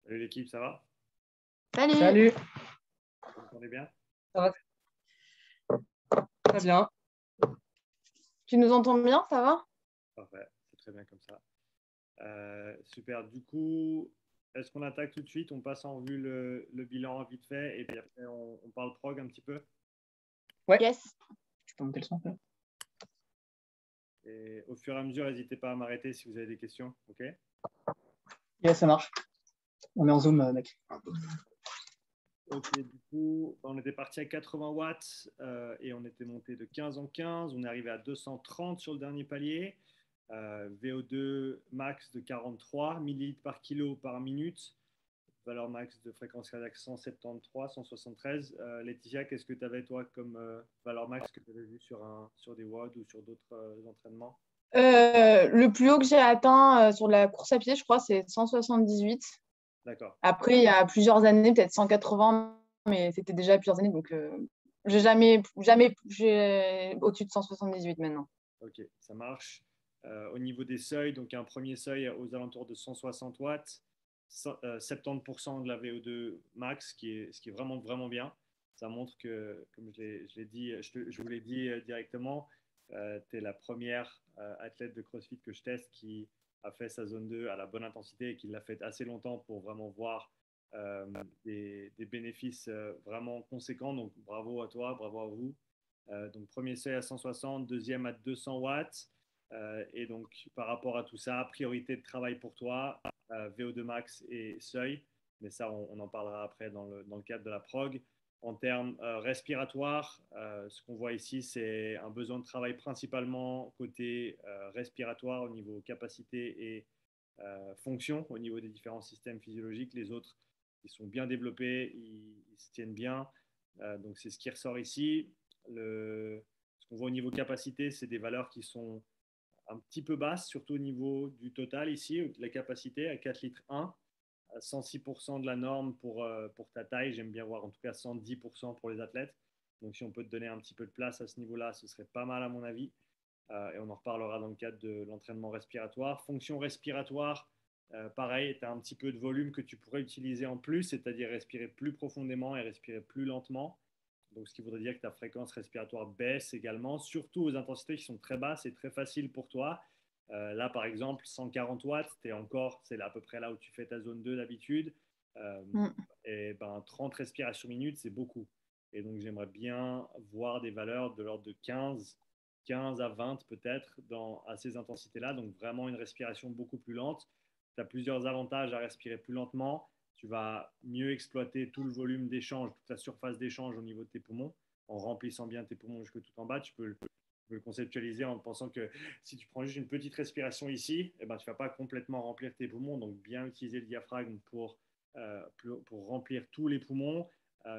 Salut l'équipe, ça va? Salut, Salut, Vous m'entendez bien? ça va très bien. tu nous entends bien, ça va? Parfait, c'est très bien comme ça. Super, du coup, est-ce qu'on attaque tout de suite? On passe en revue le bilan vite fait et puis après on parle prog un petit peu. Ouais, Yes. tu peux monter le son un peu. Et au fur et à mesure, n'hésitez pas à m'arrêter si vous avez des questions, ok? Yes, ça marche. On est en Zoom, mec. Ok, du coup, on était parti à 80 watts et on était monté de 15 en 15. On est arrivé à 230 sur le dernier palier. VO2 max de 43 millilitres par kilo par minute. Valeur max de fréquence cardiaque 173, 173. Laetitia, qu'est-ce que tu avais toi comme valeur max que tu avais vu sur des WOD ou sur d'autres entraînements? Le plus haut que j'ai atteint sur la course à pied, je crois, c'est 178. D'accord, Après, il y a plusieurs années, peut-être 180, mais c'était déjà plusieurs années, donc j'ai jamais j'ai au-dessus de 178 maintenant. ok, ça marche. Au niveau des seuils, donc un premier seuil aux alentours de 160 watts, 70% de la VO2 max, ce qui est vraiment, vraiment bien. Ça montre que, comme je l'ai dit, je vous l'ai dit directement, tu es la première athlète de CrossFit que je teste qui a fait sa zone 2 à la bonne intensité et qui l'a fait assez longtemps pour vraiment voir euh, des bénéfices vraiment conséquents. Donc bravo à toi, bravo à vous. Donc premier seuil à 160, deuxième à 200 watts. Et donc par rapport à tout ça, priorité de travail pour toi, VO2 max et seuil. Mais ça, on en parlera après dans le cadre de la prog. En termes respiratoires, ce qu'on voit ici, c'est un besoin de travail principalement côté respiratoire au niveau capacité et fonction, au niveau des différents systèmes physiologiques. Les autres, ils sont bien développés, ils se tiennent bien. Donc c'est ce qui ressort ici. Ce qu'on voit au niveau capacité, c'est des valeurs qui sont un petit peu basses, surtout au niveau du total ici, la capacité à 4 litres 1, à 106% de la norme pour ta taille. J'aime bien voir en tout cas 110% pour les athlètes. Donc si on peut te donner un petit peu de place à ce niveau-là, ce serait pas mal à mon avis. Et on en reparlera dans le cadre de l'entraînement respiratoire. Fonction respiratoire, pareil, tu as un petit peu de volume que tu pourrais utiliser en plus, c'est-à-dire respirer plus profondément et respirer plus lentement. Donc, ce qui voudrait dire que ta fréquence respiratoire baisse également, surtout aux intensités qui sont très basses et très faciles pour toi. Là, par exemple, 140 watts, c'est à peu près là où tu fais ta zone 2 d'habitude. Euh, Mm. et ben, 30 respirations minutes, c'est beaucoup. Et donc, j'aimerais bien voir des valeurs de l'ordre de 15 à 20 peut-être à ces intensités-là. Donc, vraiment une respiration beaucoup plus lente. Tu as plusieurs avantages à respirer plus lentement. Tu vas mieux exploiter tout le volume d'échange, toute la surface d'échange au niveau de tes poumons, en remplissant bien tes poumons jusque tout en bas. Tu peux le conceptualiser en pensant que si tu prends juste une petite respiration ici, eh ben, tu ne vas pas complètement remplir tes poumons. Donc, bien utiliser le diaphragme pour remplir tous les poumons.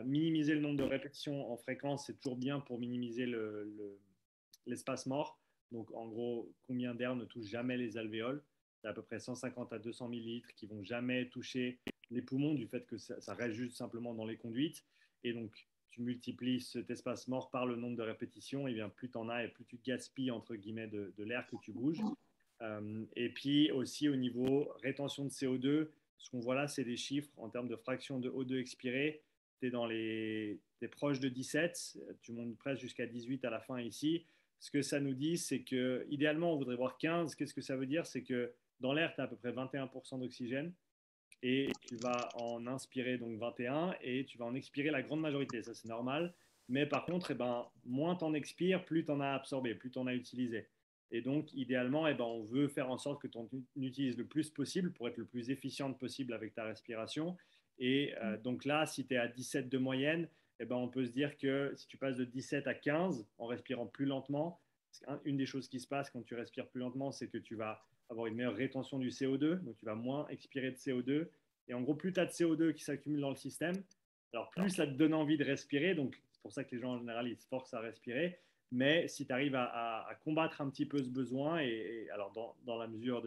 Minimiser le nombre de répétitions en fréquence, c'est toujours bien pour minimiser l'espace mort. Donc, en gros, combien d'air ne touche jamais les alvéoles? C'est à peu près 150 à 200 millilitres qui vont jamais toucher les poumons du fait que ça reste juste simplement dans les conduites. Et donc, tu multiplies cet espace mort par le nombre de répétitions, et bien plus tu en as et plus tu gaspilles entre guillemets de l'air que tu bouges. Et puis aussi au niveau rétention de CO2, ce qu'on voit là, c'est des chiffres en termes de fraction de O2 expiré. Tu es proche de 17, tu montes presque jusqu'à 18 à la fin ici. Ce que ça nous dit, c'est que idéalement, on voudrait voir 15. Qu'est-ce que ça veut dire? C'est que dans l'air, tu as à peu près 21% d'oxygène et tu vas en inspirer donc 21 et tu vas en expirer la grande majorité. Ça, c'est normal. Mais par contre, eh ben, moins tu en expires, plus tu en as absorbé, plus tu en as utilisé. Et donc, idéalement, eh ben, on veut faire en sorte que tu en utilises le plus possible pour être le plus efficiente possible avec ta respiration. Et donc là, si tu es à 17 de moyenne, eh ben, on peut se dire que si tu passes de 17 à 15 en respirant plus lentement, une des choses qui se passe quand tu respires plus lentement, c'est que tu vas avoir une meilleure rétention du CO2, donc tu vas moins expirer de CO2. Et en gros, plus tu as de CO2 qui s'accumule dans le système, alors plus ça te donne envie de respirer. Donc c'est pour ça que les gens en général, ils se forcent à respirer. Mais si tu arrives à combattre un petit peu ce besoin, et alors dans la mesure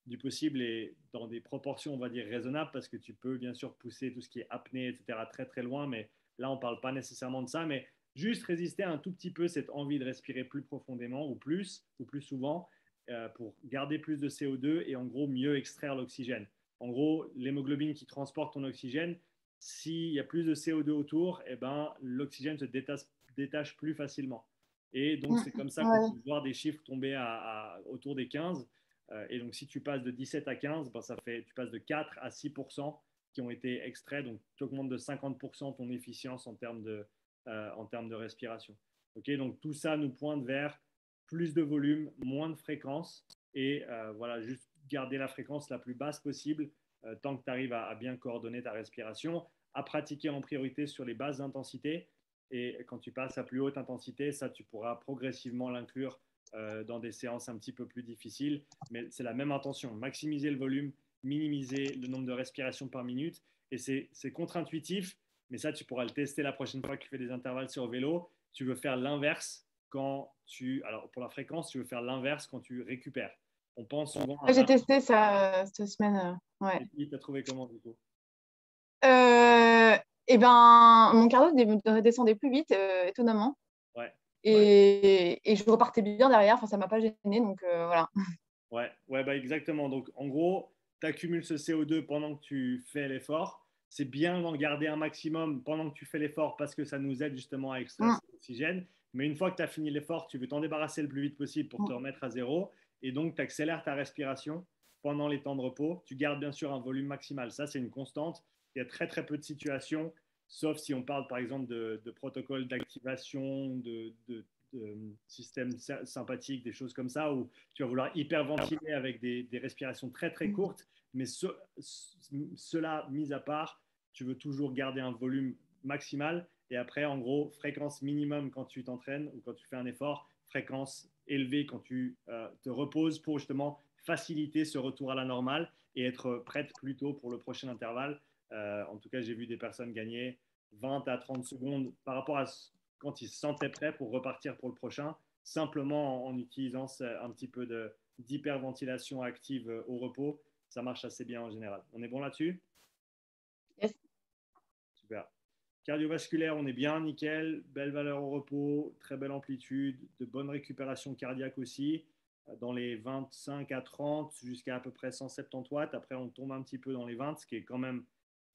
du possible et dans des proportions, on va dire, raisonnables, parce que tu peux bien sûr pousser tout ce qui est apnée, etc., très très loin, mais là, on ne parle pas nécessairement de ça, mais juste résister un tout petit peu cette envie de respirer plus profondément ou plus souvent pour garder plus de CO2 et en gros mieux extraire l'oxygène. En gros, l'hémoglobine qui transporte ton oxygène, s'il y a plus de CO2 autour, eh ben, l'oxygène se détache plus facilement. Et donc, c'est comme ça qu'on Ouais. peut voir des chiffres tomber autour des 15. Et donc, si tu passes de 17 à 15, ben, tu passes de 4 à 6% qui ont été extraits. Donc, tu augmentes de 50% ton efficience en termes de respiration. Okay, donc, tout ça nous pointe vers plus de volume, moins de fréquence. Et voilà, juste garder la fréquence la plus basse possible tant que tu arrives à bien coordonner ta respiration, à pratiquer en priorité sur les basses intensités. Et quand tu passes à plus haute intensité, ça, tu pourras progressivement l'inclure dans des séances un petit peu plus difficiles. Mais c'est la même intention, maximiser le volume, minimiser le nombre de respirations par minute. Et c'est contre-intuitif, mais ça, tu pourras le tester la prochaine fois que tu fais des intervalles sur vélo. Tu veux faire l'inverse alors pour la fréquence, tu veux faire l'inverse quand tu récupères. On pense souvent à J'ai testé ça cette semaine. Ouais. Et puis, tu as trouvé comment du coup? Et ben, mon cardio descendait plus vite, étonnamment. Ouais. Et je repartais bien derrière. Enfin, ça m'a pas gêné, donc voilà. Ouais, bah exactement. Donc, en gros, tu accumules ce CO2 pendant que tu fais l'effort. C'est bien d'en garder un maximum pendant que tu fais l'effort parce que ça nous aide justement à extraire cet oxygène. Mais une fois que tu as fini l'effort, tu veux t'en débarrasser le plus vite possible pour te remettre à zéro. Et donc, tu accélères ta respiration pendant les temps de repos. Tu gardes bien sûr un volume maximal. Ça, c'est une constante. Il y a très, très peu de situations, sauf si on parle par exemple de protocoles d'activation, de système sympathique, des choses comme ça, où tu vas vouloir hyperventiler avec des respirations très très courtes, mais cela mis à part, tu veux toujours garder un volume maximal. Et après, en gros, fréquence minimum quand tu t'entraînes ou quand tu fais un effort, fréquence élevée quand tu te reposes pour justement faciliter ce retour à la normale et être prête plus tôt pour le prochain intervalle. En tout cas, j'ai vu des personnes gagner 20 à 30 secondes par rapport à quand ils se sentaient prêts pour repartir pour le prochain, simplement en utilisant un petit peu d'hyperventilation active au repos. Ça marche assez bien en général. On est bon là-dessus? Yes. Super. Cardiovasculaire, on est bien, nickel. Belle valeur au repos, très belle amplitude, de bonne récupération cardiaque aussi, dans les 25 à 30 jusqu'à à peu près 170 watts. Après, on tombe un petit peu dans les 20, ce qui est quand même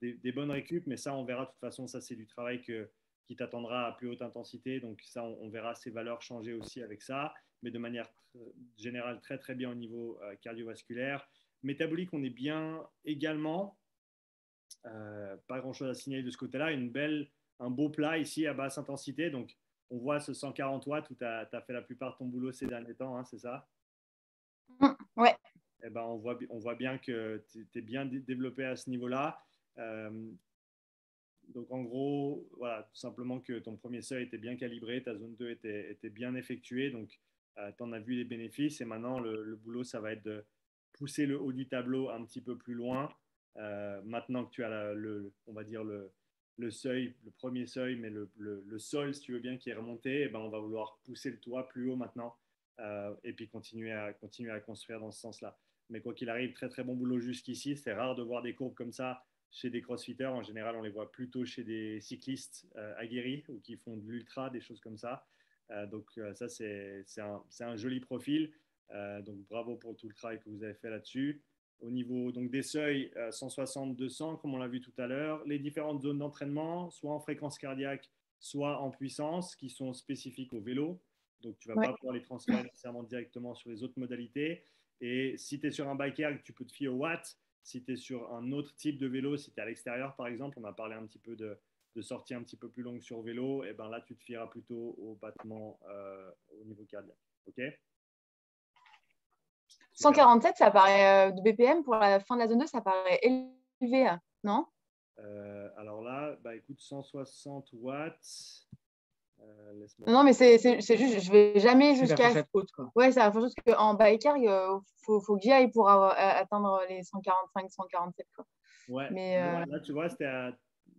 des bonnes récup, mais ça, on verra. De toute façon, ça, c'est du travail qui t'attendra à plus haute intensité. Donc, ça, on verra ces valeurs changer aussi avec ça, mais de manière générale, très, très bien au niveau cardiovasculaire. Métabolique, on est bien également. Pas grand-chose à signaler de ce côté-là. Un beau plat ici à basse intensité. Donc, on voit ce 140 watts où tu as fait la plupart de ton boulot ces derniers temps, hein, c'est ça? Ouais. Eh ben, on voit bien que tu es bien développé à ce niveau-là. Donc, en gros, voilà, tout simplement que ton premier seuil était bien calibré, ta zone 2 était bien effectuée. Donc, tu en as vu les bénéfices. Et maintenant, le boulot, ça va être de pousser le haut du tableau un petit peu plus loin. Maintenant que tu as on va dire le seuil, le premier seuil, mais le sol, si tu veux bien, qui est remonté, eh ben, on va vouloir pousser le toit plus haut maintenant et puis continuer à construire dans ce sens-là. Mais quoi qu'il arrive, très très bon boulot jusqu'ici. C'est rare de voir des courbes comme ça chez des crossfitters. En général, on les voit plutôt chez des cyclistes aguerris ou qui font de l'ultra, des choses comme ça. Donc ça, c'est un joli profil. Donc bravo pour tout le travail que vous avez fait là-dessus. Au niveau donc, des seuils 160-200, comme on l'a vu tout à l'heure, les différentes zones d'entraînement, soit en fréquence cardiaque, soit en puissance, qui sont spécifiques au vélo. Donc tu ne vas pas pouvoir les transférer nécessairement directement sur les autres modalités. Et si tu es sur un biker, tu peux te fier au watt. Si tu es sur un autre type de vélo, si tu es à l'extérieur par exemple, on a parlé un petit peu de sorties un petit peu plus longues sur vélo, et ben là tu te fieras plutôt au battement au niveau cardiaque. Ok? 147, ça paraît de BPM pour la fin de la zone 2, ça paraît élevé, non? Alors là, bah écoute, 160 watts. Non, mais c'est juste, je vais jamais C'est la jusqu'à. fourchette haute, quoi. Ouais, c'est la chose qu'en biker, faut que j'y aille pour atteindre les 145, 147, quoi. Ouais, Mais là tu vois,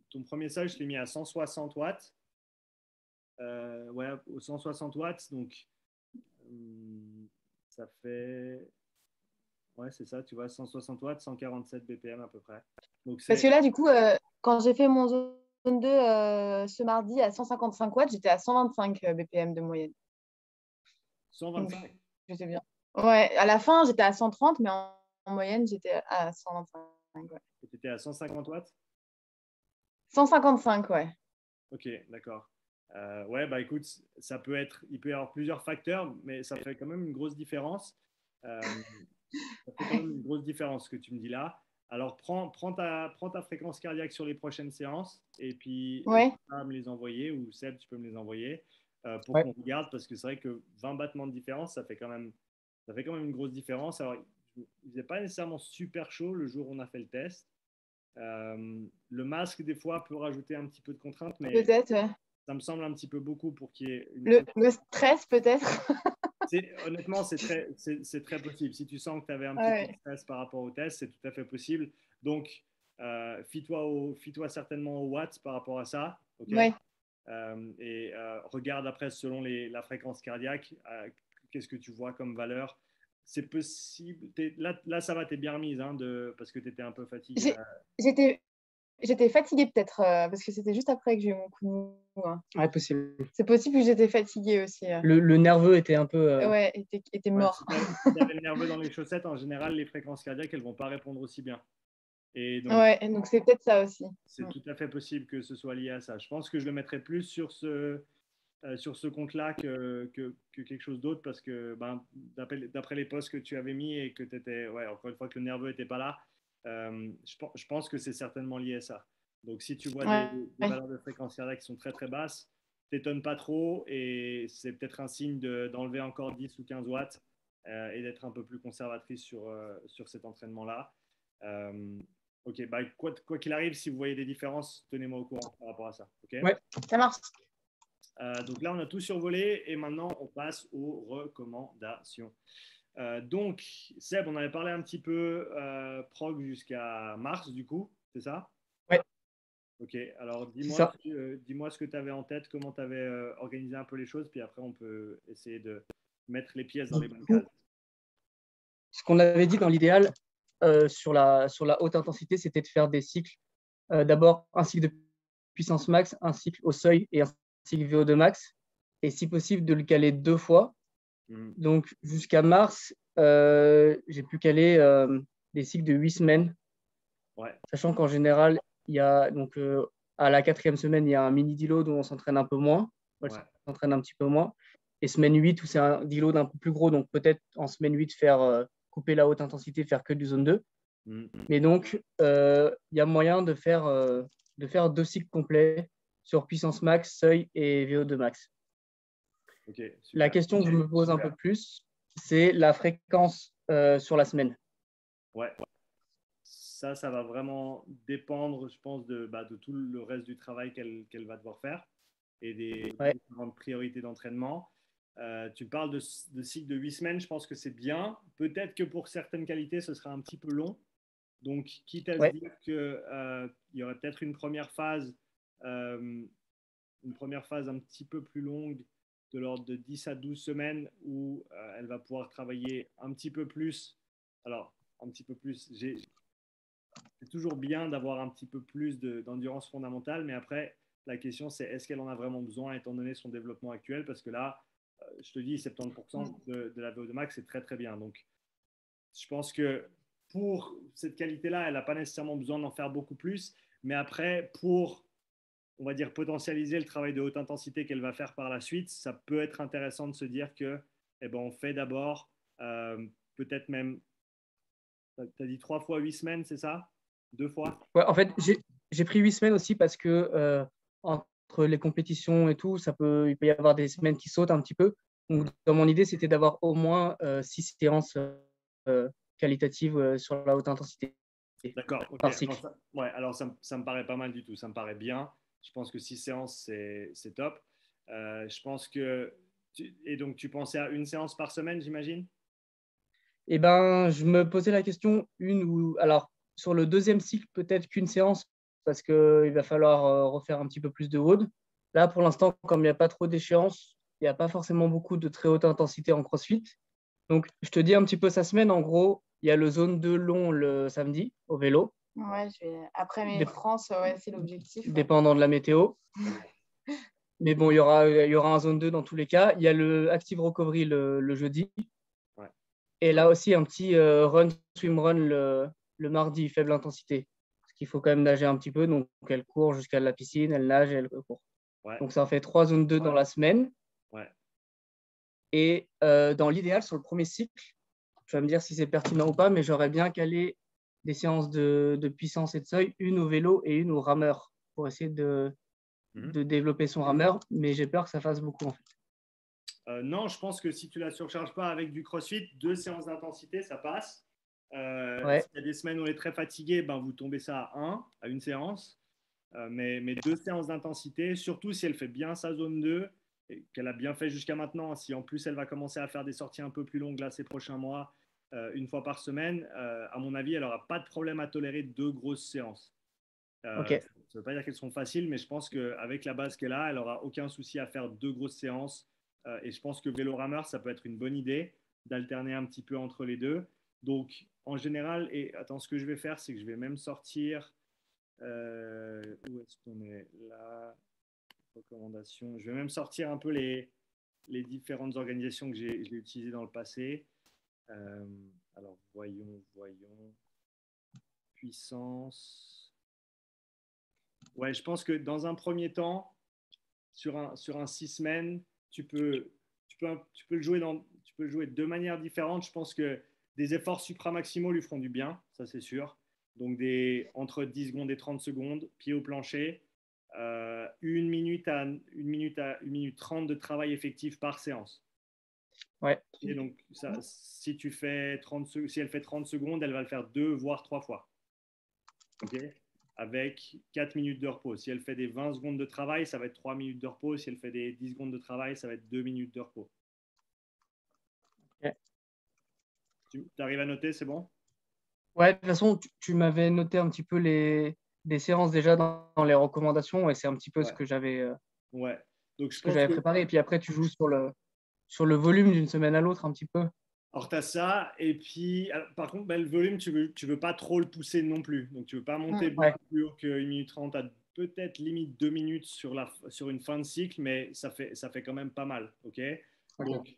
ton premier seuil, je l'ai mis à 160 watts. Ouais, au 160 watts, donc ça fait. Ouais, c'est ça, tu vois, 160 watts, 147 BPM à peu près. Donc parce que là, du coup, quand j'ai fait mon zone 2 ce mardi à 155 watts, j'étais à 125 BPM de moyenne. 125. Donc, je sais bien. Ouais, à la fin, j'étais à 130, mais en moyenne, j'étais à 125. Ouais. Et tu étais à 150 watts? 155, ouais. Ok, d'accord. Ouais, bah écoute, il peut y avoir plusieurs facteurs, mais ça fait quand même une grosse différence. Euh, Ça fait quand même une grosse différence ce que tu me dis là. Alors, prends ta fréquence cardiaque sur les prochaines séances et puis Ouais. tu peux me les envoyer ou Seb, tu peux me les envoyer pour Ouais. qu'on regarde parce que c'est vrai que 20 battements de différence, ça fait quand même une grosse différence. Alors, il ne faisait pas nécessairement super chaud le jour où on a fait le test. Le masque, des fois, peut rajouter un petit peu de contrainte, mais Peut-être, ouais. ça me semble un petit peu beaucoup pour qu'il y ait Le stress, peut-être. Honnêtement, c'est très possible. Si tu sens que tu avais un petit peu de Ouais. stress par rapport au test, c'est tout à fait possible. Donc, fie-toi certainement aux watts par rapport à ça. Ok. Ouais. Regarde après selon la fréquence cardiaque, qu'est-ce que tu vois comme valeur. C'est possible. Là, ça va, tu es bien remise hein, parce que tu étais un peu fatiguée. J'étais fatiguée peut-être parce que c'était juste après que j'ai eu mon coup de mou. Hein. Ouais, possible. C'est possible que j'étais fatiguée aussi. Le nerveux était un peu. Ouais, était mort. Si tu avais le nerveux dans les chaussettes, en général, les fréquences cardiaques, elles ne vont pas répondre aussi bien. Et donc, Ouais, donc c'est peut-être ça aussi. c'est tout à fait possible que ce soit lié à ça. Je pense que je le mettrais plus sur ce compte-là que quelque chose d'autre parce que d'après les posts que tu avais mis et que tu étais, ouais, encore une fois, que le nerveux n'était pas là, je pense que c'est certainement lié à ça. Donc, si tu vois Ouais. des valeurs de fréquence cardiaque qui sont très très basses, t'étonnes pas trop et c'est peut-être un signe d'enlever encore 10 ou 15 watts et d'être un peu plus conservatrice sur cet entraînement-là. Ok, bah, quoi qu'il arrive, si vous voyez des différences, tenez-moi au courant par rapport à ça. Ok. Ouais. Ça marche. Donc là, on a tout survolé et maintenant, on passe aux recommandations. Donc, Seb, on avait parlé un petit peu prog jusqu'à mars, du coup, c'est ça? Ouais. Ok, alors C'est ça. dis-moi ce que tu avais en tête, comment tu avais organisé un peu les choses, puis après, on peut essayer de mettre les pièces dans les bonnes cases. Ce qu'on avait dit dans l'idéal sur la haute intensité, c'était de faire des cycles. D'abord, un cycle de puissance max, un cycle au seuil et un cycle VO2 max. Et si possible, de le caler 2 fois. Donc, jusqu'à mars, j'ai pu caler des cycles de 8 semaines. Ouais. Sachant qu'en général, il y a donc à la 4e semaine, il y a un mini deload où on s'entraîne un peu moins. On s'entraîne un petit peu moins. Et semaine 8 où c'est un deload un peu plus gros. Donc, peut-être en semaine 8, faire couper la haute intensité, faire que du zone 2. Mais donc, il y a moyen de faire 2 cycles complets sur puissance max, seuil et VO2 max. Okay, la question que je me pose un peu plus, c'est la fréquence sur la semaine. Ouais. Ça va vraiment dépendre, je pense, de tout le reste du travail qu'elle va devoir faire et des différentes priorités d'entraînement. Tu parles de cycle de 8 semaines, je pense que c'est bien. Peut-être que pour certaines qualités, ce sera un petit peu long. Donc, quitte à se dire qu'il y aurait peut-être une première phase un petit peu plus longue, de l'ordre de 10 à 12 semaines, où elle va pouvoir travailler un petit peu plus. Alors, un petit peu plus, c'est toujours bien d'avoir un petit peu plus d'endurance fondamentale, mais après, la question, c'est est-ce qu'elle en a vraiment besoin étant donné son développement actuel? Parce que là, je te dis, 70% de la VO2 max, c'est très très bien. Donc, je pense que pour cette qualité-là, elle n'a pas nécessairement besoin d'en faire beaucoup plus. Mais après, pour, on va dire, potentialiser le travail de haute intensité qu'elle va faire par la suite, ça peut être intéressant de se dire que, on fait d'abord peut-être même, tu as dit 3 fois 8 semaines, c'est ça? 2 fois? Ouais, en fait, j'ai pris 8 semaines aussi parce que entre les compétitions et tout, il peut y avoir des semaines qui sautent un petit peu. Donc, dans mon idée, c'était d'avoir au moins 6 séances qualitatives sur la haute intensité. D'accord, ok. Par cycle. Alors ça me paraît pas mal du tout, ça me paraît bien. Je pense que 6 séances, c'est top. Je pense que. Et donc, tu pensais à une séance par semaine, j'imagine? Eh ben, je me posais la question, alors, sur le 2e cycle, peut-être qu'une séance, parce qu'il va falloir refaire un petit peu plus de WOD. Là, pour l'instant, comme il n'y a pas trop d'échéances, il n'y a pas forcément beaucoup de très haute intensité en CrossFit. Donc, je te dis un petit peu sa semaine. En gros, il y a le zone 2 long le samedi au vélo. Ouais, après mes France, c'est l'objectif. Dépendant de la météo. Mais bon, il y aura un zone 2 dans tous les cas. Il y a le Active Recovery le jeudi. Ouais. Et là aussi, un petit run, swim, run le mardi, faible intensité. Parce qu'il faut quand même nager un petit peu. Donc, elle court jusqu'à la piscine, elle nage et elle court. Ouais. Donc, ça en fait 3 zones 2 dans la semaine. Ouais. Et dans l'idéal, sur le premier cycle, tu vas me dire si c'est pertinent ou pas, mais j'aurais bien calé des séances de puissance et de seuil, une au vélo et une au rameur, pour essayer de développer son rameur. Mais j'ai peur que ça fasse beaucoup, en fait. Non, je pense que si tu ne la surcharges pas avec du CrossFit, 2 séances d'intensité, ça passe. Ouais. S'il y a des semaines où on est très fatigué, ben, vous tombez ça à une séance. Mais 2 séances d'intensité, surtout si elle fait bien sa zone 2, et qu'elle a bien fait jusqu'à maintenant. Si en plus elle va commencer à faire des sorties un peu plus longues là ces prochains mois, une fois par semaine, à mon avis, elle n'aura pas de problème à tolérer 2 grosses séances. Ok. Ça ne veut pas dire qu'elles sont faciles, mais je pense qu'avec la base qu'elle a, elle n'aura aucun souci à faire 2 grosses séances. Et je pense que vélo-rameur, ça peut être une bonne idée d'alterner un petit peu entre les deux. Donc, en général, et attends, ce que je vais faire, c'est que je vais même sortir. Où est-ce qu'on est là? Recommandations. Je vais même sortir un peu les différentes organisations que j'ai utilisées dans le passé. Alors, voyons. Puissance. Ouais, je pense que dans un premier temps, sur un 6 semaines, tu peux le jouer de 2 manières différentes. Je pense que des efforts supramaximaux lui feront du bien, ça c'est sûr. Donc entre 10 secondes et 30 secondes, pied au plancher, 1 minute à 1 minute 30 de travail effectif par séance. Ouais. Et donc, si elle fait 30 secondes, elle va le faire 2 voire 3 fois. Ok, avec 4 minutes de repos. Si elle fait des 20 secondes de travail, ça va être 3 minutes de repos. Si elle fait des 10 secondes de travail, ça va être 2 minutes de repos. Okay. Tu arrives à noter, c'est bon? Ouais, de toute façon, tu m'avais noté un petit peu des séances déjà dans les recommandations, et c'est un petit peu ce que j'avais Donc, je pense que préparé. Et puis après, tu joues sur le volume d'une semaine à l'autre un petit peu. alors, tu as ça, et puis, alors, par contre, le volume, tu veux pas trop le pousser non plus. Donc, tu veux pas monter beaucoup plus haut que 1 minute 30, à peut-être limite 2 minutes sur une fin de cycle, mais ça fait quand même pas mal. Okay. Donc,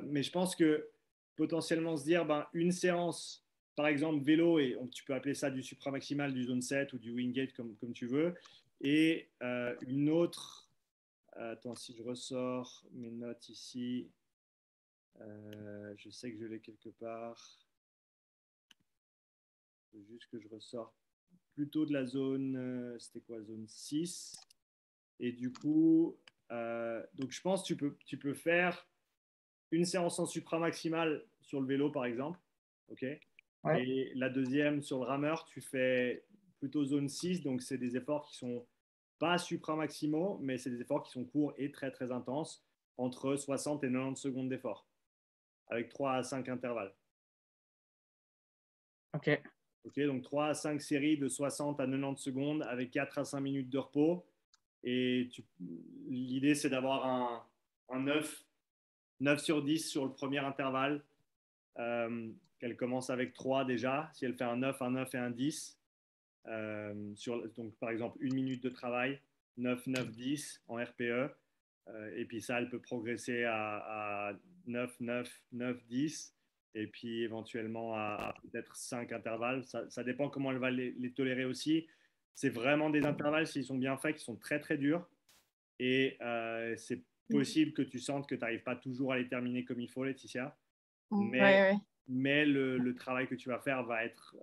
mais je pense que potentiellement se dire, une séance, par exemple, vélo, et tu peux appeler ça du supramaximal, du zone 7 ou du wingate, comme tu veux, et une autre, attends, si je ressors mes notes ici. Je sais que je l'ai quelque part. Il faut juste que je ressorte plutôt de la zone, c'était quoi, zone 6. Et du coup, donc je pense que tu peux faire une séance en supramaximal sur le vélo, par exemple. OK. Ouais. Et la deuxième sur le rameur, tu fais plutôt zone 6. Donc, c'est des efforts qui sont pas supramaximaux, mais c'est des efforts qui sont courts et très, très intenses, entre 60 et 90 secondes d'effort, avec 3 à 5 intervalles. Ok. Ok, donc 3 à 5 séries de 60 à 90 secondes avec 4 à 5 minutes de repos. Et l'idée, c'est d'avoir un 9 sur 10 sur le premier intervalle. Qu'elle commence avec 3 déjà. Si elle fait un 9 et un 10, donc par exemple 1 minute de travail, 9, 9, 10 en RPE. Et puis ça, elle peut progresser à 9, 9, 9, 10. Et puis éventuellement à peut-être 5 intervalles. Ça dépend comment elle va les tolérer aussi. C'est vraiment des intervalles, s'ils sont bien faits, qui sont très très durs. Et c'est possible que tu sentes que tu n'arrives pas toujours à les terminer comme il faut, Laetitia. Mais le travail que tu vas faire va être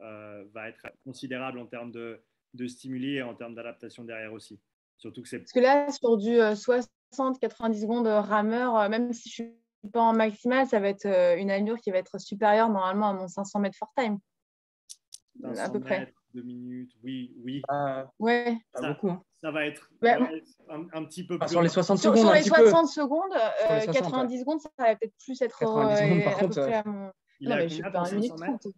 considérable en termes de stimuli et en termes d'adaptation derrière aussi. Surtout que Parce que là, sur du 60-90 secondes rameur, même si je ne suis pas en maximal, ça va être une allure qui va être supérieure normalement à mon 500 mètres for time. 500 à peu près. mètres, 2 minutes, oui. Ouais. Pas beaucoup. Hein. Ça va être un petit peu plus. Sur les 60 secondes, sur un les petit 60 peu. secondes, Sur les 60, 90 secondes, ça va peut-être plus être 90 secondes, par à contre, peu près à mon. Il Non, est à mais je suis combien pas à ton 1 minute 500 mètres 30.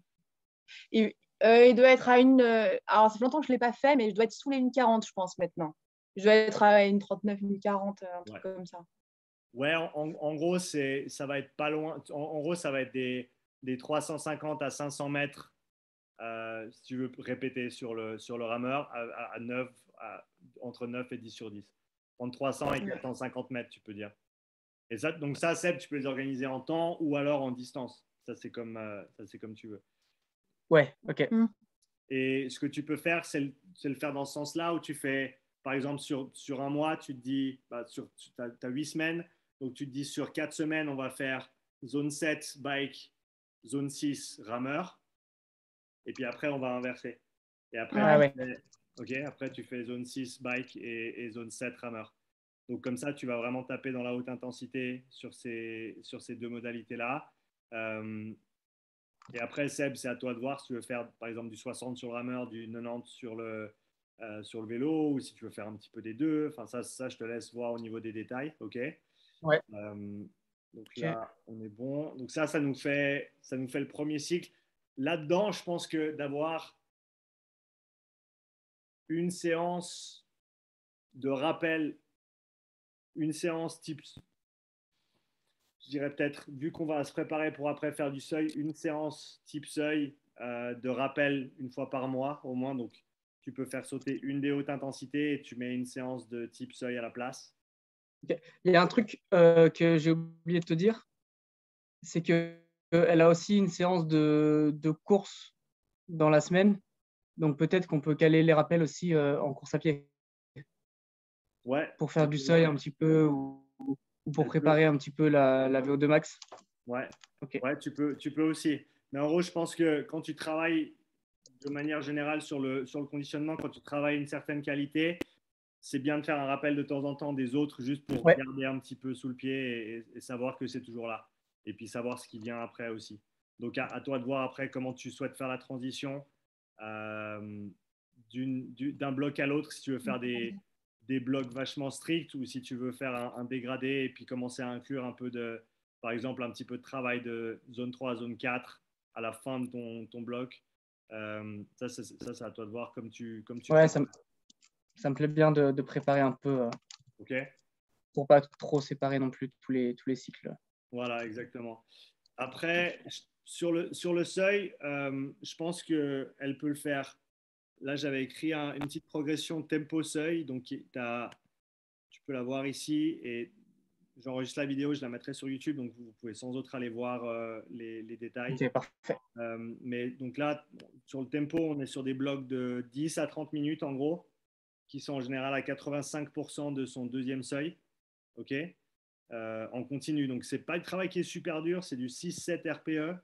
Il doit être à une. Alors, ça fait longtemps que je ne l'ai pas fait, mais je dois être sous les 1,40, je pense, maintenant. Je dois être à une 39, 1,40, un truc comme ça. Ouais, en gros, ça va être pas loin. En gros, ça va être des 350 à 500 mètres, si tu veux répéter sur le rameur, à 9, entre 9 et 10 sur 10. Entre 300 et 450 mètres, tu peux dire. Et ça, donc ça, Seb, tu peux les organiser en temps ou alors en distance. Ça, c'est comme tu veux. Ouais, ok. Et ce que tu peux faire, c'est le faire dans ce sens-là, où tu fais, par exemple, sur un mois, tu te dis, bah, tu as 8 semaines, donc tu te dis sur 4 semaines, on va faire zone 7, bike, zone 6, rameur, et puis après, on va inverser. Et après, Ah ouais. après tu fais zone 6, bike, et zone 7, rameur. Donc comme ça, tu vas vraiment taper dans la haute intensité sur ces deux modalités-là. Euh, et après, Seb, c'est à toi de voir si tu veux faire, par exemple, du 60 sur le rameur, du 90 sur le vélo, ou si tu veux faire un petit peu des deux. Enfin, ça, je te laisse voir au niveau des détails. OK. Ouais. Donc Ok. là, on est bon. Donc ça nous fait le premier cycle. Là-dedans, je pense que d'avoir une séance de rappel, une séance type, je dirais peut-être, vu qu'on va se préparer pour après faire du seuil, une séance type seuil de rappel une fois par mois au moins. Donc, tu peux faire sauter une des hautes intensités et tu mets une séance de type seuil à la place. Ok. Il y a un truc que j'ai oublié de te dire, c'est qu'elle a aussi une séance de course dans la semaine. Donc peut-être qu'on peut caler les rappels aussi en course à pied Ouais, pour faire du seuil un petit peu ou pour elle peut. préparer un petit peu la VO2 max. Ouais, Ok. ouais, tu peux aussi. Mais en gros, je pense que quand tu travailles de manière générale sur le conditionnement, quand tu travailles une certaine qualité, c'est bien de faire un rappel de temps en temps des autres juste pour Ouais. garder un petit peu sous le pied et savoir que c'est toujours là. Et puis savoir ce qui vient après aussi. Donc à toi de voir après comment tu souhaites faire la transition euh, d'un bloc à l'autre, si tu veux faire des blocs vachement stricts ou si tu veux faire un dégradé et puis commencer à inclure un peu par exemple, un petit peu de travail de zone 3 à zone 4 à la fin de ton bloc. Ça, c'est à toi de voir comme tu Ouais, préfères. ça me plaît bien de préparer un peu OK. pour pas trop séparer non plus tous les cycles. Voilà, exactement. Après, sur le seuil, je pense qu'elle peut le faire. Là, j'avais écrit une petite progression tempo-seuil. Donc, tu peux la voir ici. Et j'enregistre la vidéo, je la mettrai sur YouTube. Donc, vous pouvez sans autre aller voir les détails. Ok, parfait. Mais donc là, sur le tempo, on est sur des blocs de 10 à 30 minutes en gros, qui sont en général à 85% de son deuxième seuil. OK. En continu. Donc, c'est pas le travail qui est super dur, c'est du 6-7 RPE.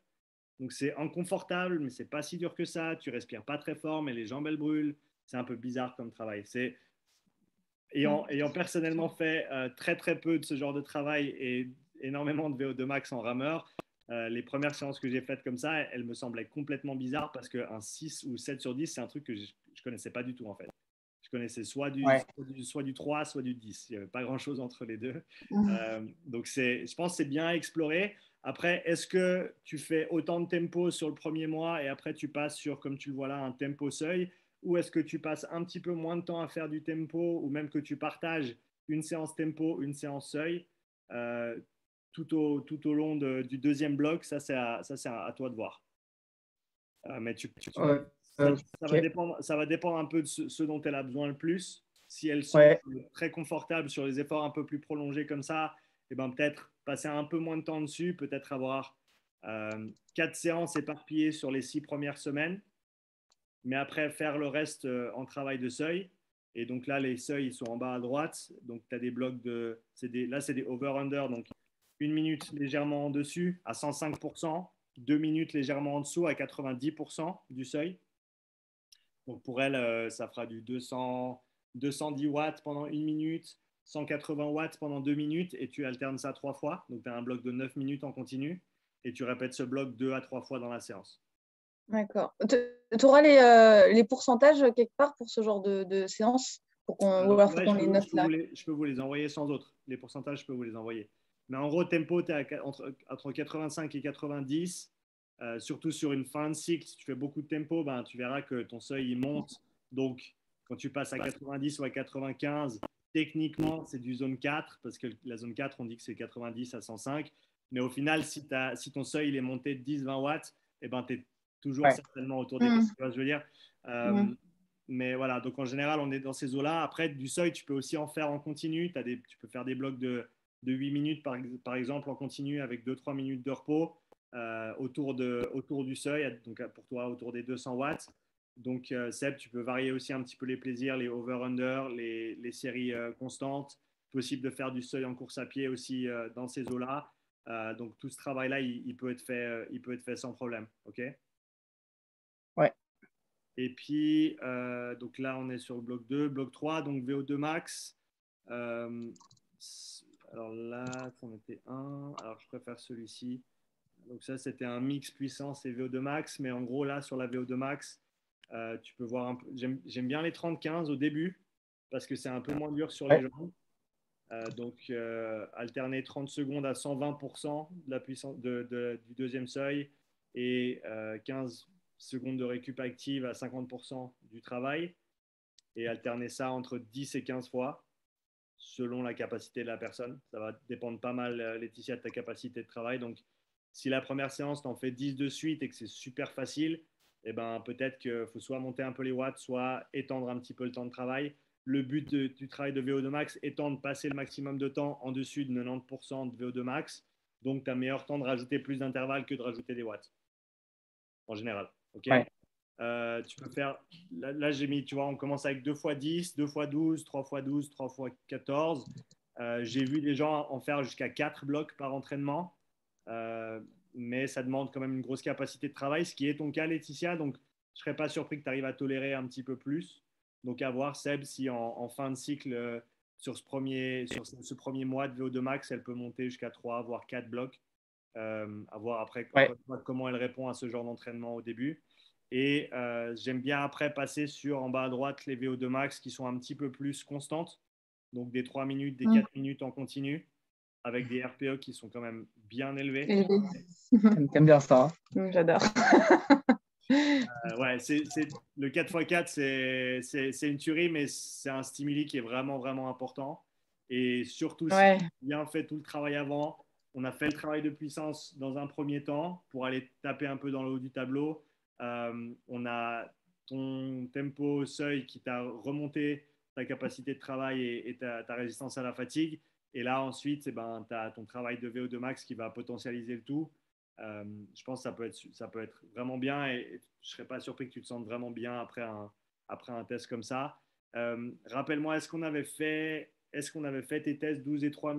Donc, c'est inconfortable, mais c'est pas si dur que ça. Tu respires pas très fort, mais les jambes, elles brûlent. C'est un peu bizarre comme travail. Ayant personnellement fait très, très peu de ce genre de travail et énormément de VO2 max en rameur, les premières séances que j'ai faites comme ça, elles me semblaient complètement bizarres parce qu'un 6 ou 7 sur 10, c'est un truc que je ne connaissais pas du tout en fait. Je connaissais Ouais. soit du 3, soit du 10. Il n'y avait pas grand-chose entre les deux. Mhm. Donc, je pense que c'est bien à explorer. Après, est-ce que tu fais autant de tempo sur le premier mois et après tu passes sur, comme tu le vois là, un tempo seuil, ou est-ce que tu passes un petit peu moins de temps à faire du tempo ou même que tu partages une séance tempo, une séance seuil euh, tout au long du deuxième bloc? Ça, c'est à toi de voir. Mais Euh, ok. ça va dépendre un peu de ce dont elle a besoin le plus. Si elle sent Ouais. très confortable sur les efforts un peu plus prolongés comme ça, et ben peut-être passer un peu moins de temps dessus, peut-être avoir 4 séances éparpillées sur les 6 premières semaines, mais après faire le reste en travail de seuil. Et donc là, les seuils ils sont en bas à droite. Donc tu as des blocs là, c'est des over-under. Donc 1 minute légèrement en dessus à 105%, 2 minutes légèrement en dessous à 90% du seuil. Donc pour elle, ça fera du 210 watts pendant 1 minute, 180 watts pendant 2 minutes et tu alternes ça 3 fois. Donc tu as un bloc de 9 minutes en continu et tu répètes ce bloc 2 à 3 fois dans la séance. D'accord. Tu auras les pourcentages quelque part pour ce genre de séance ou alors faut Ouais, qu'on les note là. je peux vous les envoyer sans autre. Les pourcentages, je peux vous les envoyer. Mais en gros, tempo, tu es entre 85 et 90. Surtout sur une fin de cycle, si tu fais beaucoup de tempo, ben, tu verras que ton seuil il monte. Donc, quand tu passes à 90 ou à 95, techniquement, c'est du zone 4, parce que la zone 4, on dit que c'est 90 à 105. Mais au final, si ton seuil il est monté de 10-20 watts, eh ben, tu es toujours Ouais. certainement autour des 4. Mhm. Tu vois ce que je veux dire? Mhm. Mais voilà, donc en général, on est dans ces eaux-là. Après, du seuil, tu peux aussi en faire en continu. Tu peux faire des blocs de 8 minutes, par exemple, en continu, avec 2-3 minutes de repos autour du seuil, donc pour toi, autour des 200 watts. Donc, Seb, tu peux varier aussi un petit peu les plaisirs, les over-under, les séries constantes. Possible de faire du seuil en course à pied aussi dans ces eaux-là. Donc, tout ce travail-là, il peut être fait, il peut être fait sans problème. OK? Ouais. Et puis, donc là, on est sur le bloc 2. Bloc 3, donc VO2 max. Euh, alors là, ça en était un. Alors, je préfère celui-ci. Donc ça, c'était un mix puissance et VO2 max. Mais en gros, là, sur la VO2 max, tu peux voir un peu. J'aime bien les 30-15 au début parce que c'est un peu moins dur sur les Ouais. jambes. Donc, alterner 30 secondes à 120% de la puissance du deuxième seuil et 15 secondes de récup active à 50% du travail. Et alterner ça entre 10 et 15 fois selon la capacité de la personne. Ça va dépendre pas mal, Laetitia, de ta capacité de travail. Donc, si la première séance, tu en fais 10 de suite et que c'est super facile, eh ben, peut-être qu'il faut soit monter un peu les watts, soit étendre un petit peu le temps de travail. Le but du travail de VO2 max étant de passer le maximum de temps en dessus de 90% de VO2 max. Donc, tu as meilleur temps de rajouter plus d'intervalles que de rajouter des watts, en général. OK? Ouais. Tu peux faire, là j'ai mis, tu vois, on commence avec 2 fois 10, 2 fois 12, 3 fois 12, 3 fois 14. J'ai vu des gens en faire jusqu'à 4 blocs par entraînement, mais ça demande quand même une grosse capacité de travail, ce qui est ton cas, Laetitia. Donc, je ne serais pas surpris que tu arrives à tolérer un petit peu plus. Donc, à voir, Seb, si en fin de cycle, sur ce premier mois de VO2 max, elle peut monter jusqu'à 3, voire 4 blocs. À voir après Ouais. comment elle répond à ce genre d'entraînement au début. Et j'aime bien après passer sur en bas à droite les VO2 max qui sont un petit peu plus constantes. Donc des 3 minutes, des 4 minutes en continu avec des RPE qui sont quand même bien élevés. T'aimes bien ça, hein? J'adore. Ouais, le 4x4, c'est une tuerie, mais c'est un stimuli qui est vraiment, vraiment important. Et surtout, si Ouais. on a bien fait tout le travail avant, on a fait le travail de puissance dans un premier temps pour aller taper un peu dans le haut du tableau. On a ton tempo au seuil qui t'a remonté ta capacité de travail et ta résistance à la fatigue. Et là, ensuite, eh ben, tu as ton travail de VO2 max qui va potentialiser le tout. Je pense que ça peut être vraiment bien et je ne serais pas surpris que tu te sentes vraiment bien après un test comme ça. Rappelle-moi, est-ce qu'on avait fait tes tests 12 et 3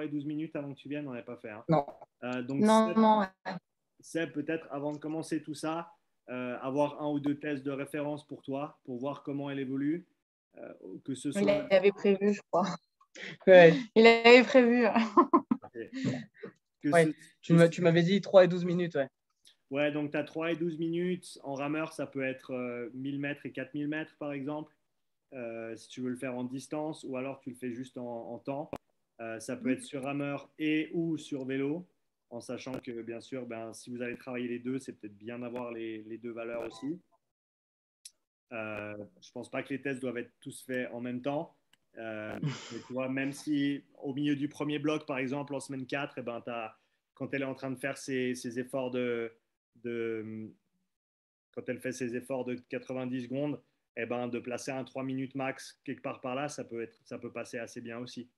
et 12 minutes avant que tu viennes? On n'avait pas fait. Hein. Non. Donc, Non, non. Seb, peut-être avant de commencer tout ça, avoir un ou deux tests de référence pour toi, pour voir comment elle évolue. Que ce Il soit. avait prévu, je crois. Ouais. Il avait prévu. Que Ouais. ce, Tu m'avais dit 3 et 12 minutes, ouais. Ouais, donc tu as 3 et 12 minutes. En rameur, ça peut être 1000 mètres et 4000 mètres, par exemple, si tu veux le faire en distance, ou alors tu le fais juste en temps. Ça peut être sur rameur et ou sur vélo, en sachant que, bien sûr, ben, si vous allez travailler les deux, c'est peut-être bien d'avoir les deux valeurs aussi. Je pense pas que les tests doivent être tous faits en même temps. Mais tu vois, même si au milieu du premier bloc, par exemple, en semaine 4, eh ben, quand elle est en train de faire ses efforts de, quand elle fait ses efforts de 90 secondes, eh ben, de placer un 3 minutes max quelque part par là, ça peut passer assez bien aussi.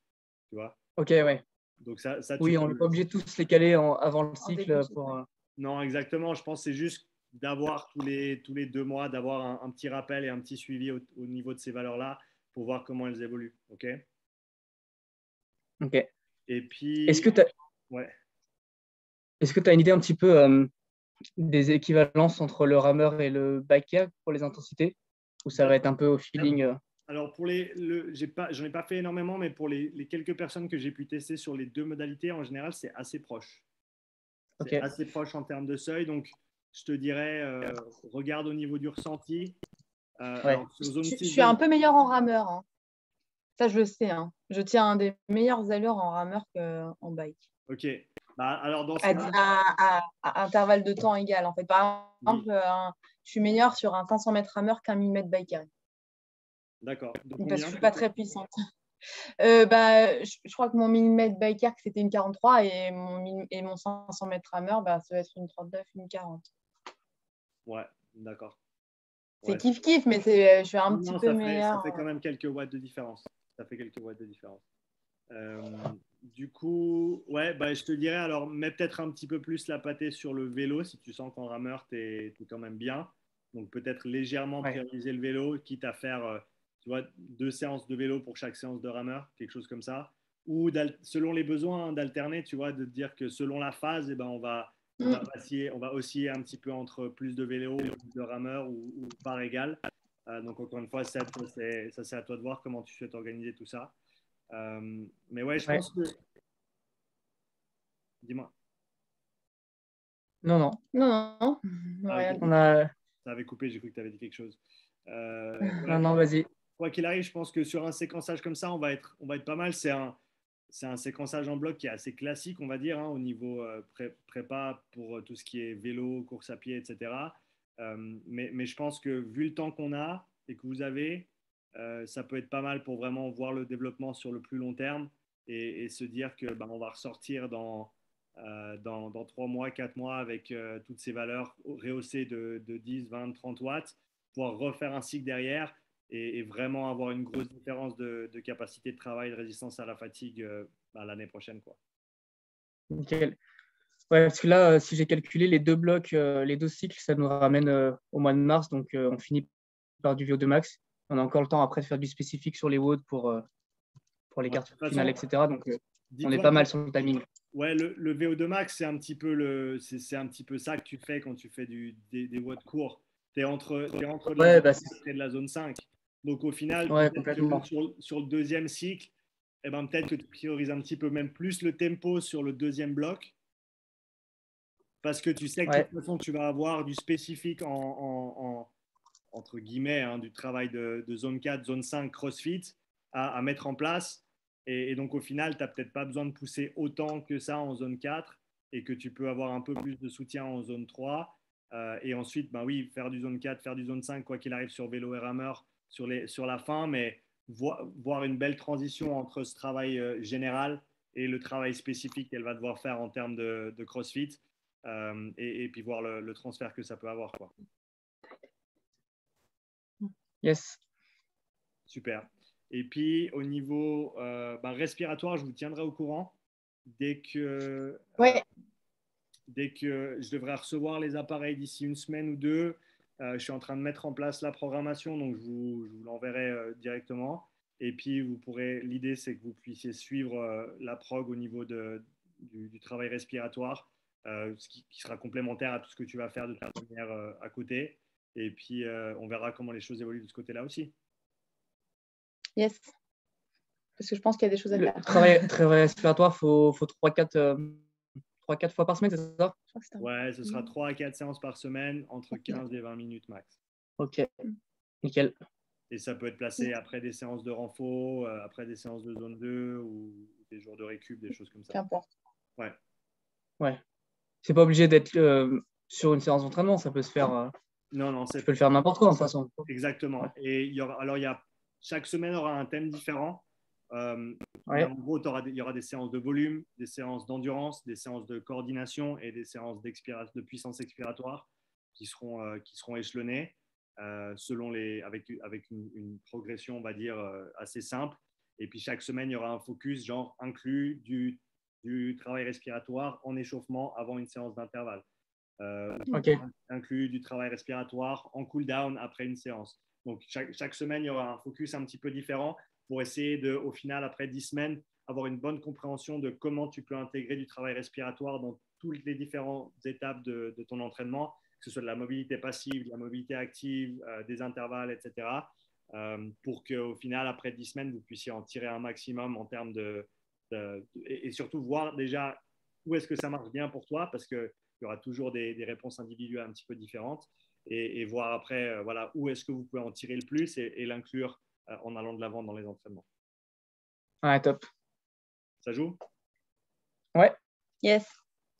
Tu vois. Ok, ouais. Donc ça tu Oui, on n'est peux. pas obligé de tous les caler avant le cycle pour. Non, exactement. Je pense que c'est juste d'avoir tous les 2 mois, d'avoir un petit rappel et un petit suivi au niveau de ces valeurs-là pour voir comment elles évoluent. OK. Ok. Et Est-ce puis, que tu as, ouais. est-ce que tu as une idée un petit peu des équivalences entre le rameur et le bike pour les intensités? Ou ça va être un peu au feeling Alors, j'en ai pas fait énormément, mais pour les quelques personnes que j'ai pu tester sur les deux modalités, en général, c'est assez proche. C'est Ok. assez proche en termes de seuil. Donc, je te dirais, regarde au niveau du ressenti. Ouais. Alors, sur zone Je 6 suis un zone. peu meilleure en rameur. Hein. Ça, je le sais. Hein. Je tiens un des meilleures allures en rameur qu'en bike. OK. Bah, alors, dans ce cas-là. À intervalle de temps égal. En fait. Par exemple, je suis meilleure sur un 500 mètres rameur qu'un 1000 mètres bike. D'accord. De Parce que combien? je ne suis pas très puissante. Je crois que mon 1000 mètres biker, c'était une 43 et mon 500 mètres rameur, bah, ça va être une 39, une 40. Ouais, d'accord. C'est Ouais. kiff-kiff, mais je suis un Non, petit non, peu ça meilleure. fait quand même quelques watts de différence. Ça fait quelques watts de différence. Du coup, ouais, bah, je te dirais, alors, mets peut-être un petit peu plus la pâtée sur le vélo si tu sens qu'en rameur, tu es quand même bien. Donc, peut-être légèrement prioriser le vélo, quitte à faire tu vois, 2 séances de vélo pour chaque séance de rameur, quelque chose comme ça. Ou selon les besoins, d'alterner, tu vois, de dire que selon la phase, eh ben, on va osciller un petit peu entre plus de vélo, plus de rameur ou par égal. Donc, encore une fois, ça, c'est à toi de voir comment tu souhaites organiser tout ça. Mais ouais, je pense que. Dis-moi. Non, non. Non. Okay. On a... Ça avait coupé, j'ai cru que tu avais dit quelque chose. Non, non, vas-y. Quoi qu'il arrive, je pense que sur un séquençage comme ça, on va être pas mal. C'est un séquençage en bloc qui est assez classique, on va dire, hein, au niveau prépa pour tout ce qui est vélo, course à pied, etc. Mais je pense que vu le temps qu'on a et que vous avez, ça peut être pas mal pour vraiment voir le développement sur le plus long terme et se dire que on va ressortir dans 3 mois, 4 mois avec toutes ces valeurs rehaussées de 10, 20, 30 watts, pouvoir refaire un cycle derrière et vraiment avoir une grosse différence de capacité de travail, de résistance à la fatigue l'année prochaine, quoi. Nickel. Ouais, parce que là, si j'ai calculé les 2 blocs, les 2 cycles, ça nous ramène au mois de mars. Donc, on finit par du VO2 max. On a encore le temps après de faire du spécifique sur les WOD pour les cartes finales, etc. Donc, on est pas mal sur le timing. Ouais, le VO2 max, c'est un petit peu ça que tu fais quand tu fais des WOD courts. Tu es entre Ouais, de la zone 5. Donc, au final, complètement. sur le deuxième cycle, eh ben, peut-être que tu priorises un petit peu même plus le tempo sur le deuxième bloc parce que tu sais que de toute façon, tu vas avoir du spécifique entre guillemets, hein, du travail de zone 4, zone 5, CrossFit à mettre en place. Et donc, au final, tu n'as peut-être pas besoin de pousser autant que ça en zone 4 et que tu peux avoir un peu plus de soutien en zone 3. Et ensuite, oui, faire du zone 4, faire du zone 5, quoi qu'il arrive sur vélo et rameur sur la fin, mais voir une belle transition entre ce travail général et le travail spécifique qu'elle va devoir faire en termes de CrossFit et puis voir le transfert que ça peut avoir, quoi. Yes. Super. Et puis, au niveau respiratoire, je vous tiendrai au courant dès que je devrais recevoir les appareils d'ici une semaine ou deux. Je suis en train de mettre en place la programmation, donc je vous l'enverrai directement. Et puis, l'idée, c'est que vous puissiez suivre la prog au niveau du travail respiratoire, ce qui sera complémentaire à tout ce que tu vas faire de toute manière à côté. Et puis, on verra comment les choses évoluent de ce côté-là aussi. Yes. Parce que je pense qu'il y a des choses à faire. Le travail respiratoire, il faut 3-4 fois par semaine, c'est ça? Ouais, ce sera 3 à 4 séances par semaine, entre 15 et 20 minutes max. Ok, nickel. Et ça peut être placé après des séances de renfo, après des séances de zone 2 ou des jours de récup, des choses comme ça. Qu'importe. Ouais. C'est pas obligé d'être sur une séance d'entraînement, ça peut se faire. Non, tu peux le faire n'importe quoi, de toute façon. Exactement. Ouais. Et chaque semaine aura un thème différent. En gros, il y aura des séances de volume, des séances d'endurance, des séances de coordination et des séances de puissance expiratoire qui seront échelonnées avec une progression, on va dire, assez simple. Et puis chaque semaine, il y aura un focus genre inclus du travail respiratoire en échauffement avant une séance d'intervalle. Inclus du travail respiratoire en cool down après une séance. Donc chaque semaine, il y aura un focus un petit peu différent pour essayer au final, après 10 semaines, avoir une bonne compréhension de comment tu peux intégrer du travail respiratoire dans toutes les différentes étapes de ton entraînement, que ce soit de la mobilité passive, de la mobilité active, des intervalles, etc. Pour qu'au final, après 10 semaines, vous puissiez en tirer un maximum en termes et surtout voir déjà où est-ce que ça marche bien pour toi, parce qu'il y aura toujours des réponses individuelles un petit peu différentes, et voir après où est-ce que vous pouvez en tirer le plus et l'inclure en allant de l'avant dans les entraînements. Ouais, top. Ça joue? Ouais. Yes.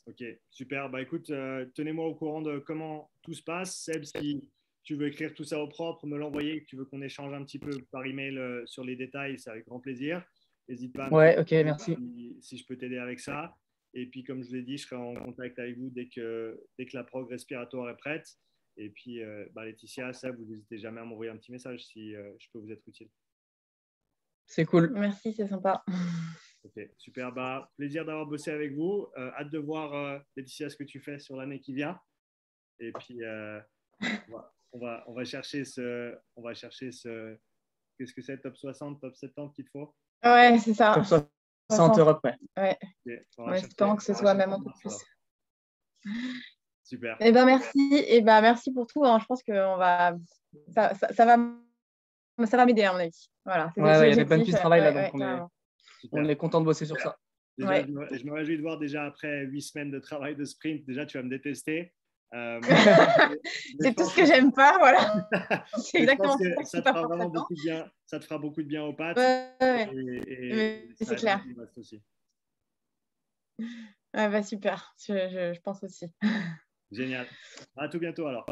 Ok, super. Écoute, tenez-moi au courant de comment tout se passe. Seb, si tu veux écrire tout ça au propre, me l'envoyer, que tu veux qu'on échange un petit peu par email sur les détails, c'est avec grand plaisir. N'hésite pas à me dire merci. Si je peux t'aider avec ça. Et puis, comme je l'ai dit, je serai en contact avec vous dès que la prog respiratoire est prête. Et puis, Laetitia, Seb, vous n'hésitez jamais à m'envoyer un petit message si je peux vous être utile. C'est cool. Merci, c'est sympa. Ok, super. Plaisir d'avoir bossé avec vous. Hâte de voir, Laetitia, ce que tu fais sur l'année qui vient. Et puis, On va chercher qu'est-ce que c'est, top 60, top 70 qu'il te faut? Ouais, c'est ça. Top 60 Europe, ouais. Ouais. Okay, En espérant que ce soit même un peu plus. Super. Eh ben merci. Eh ben merci pour tout. Hein. Je pense que ça va m'aider à mon avis. Voilà. Il y a des bonnes pistes de travail là, donc on est content de bosser sur ça. Déjà, je me réjouis de voir déjà après 8 semaines de travail de sprint, déjà tu vas me détester. C'est tout ce que j'aime pas, voilà. C'est exactement ça. Ça te fera vraiment beaucoup de bien. Ça te fera beaucoup de bien aux pattes. Et c'est clair. Aussi. Ouais, bah, super. Je pense aussi. Génial. À tout bientôt alors.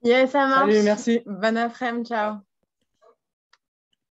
Yes, ça marche. Salut, merci. Bonne après-midi. Ciao.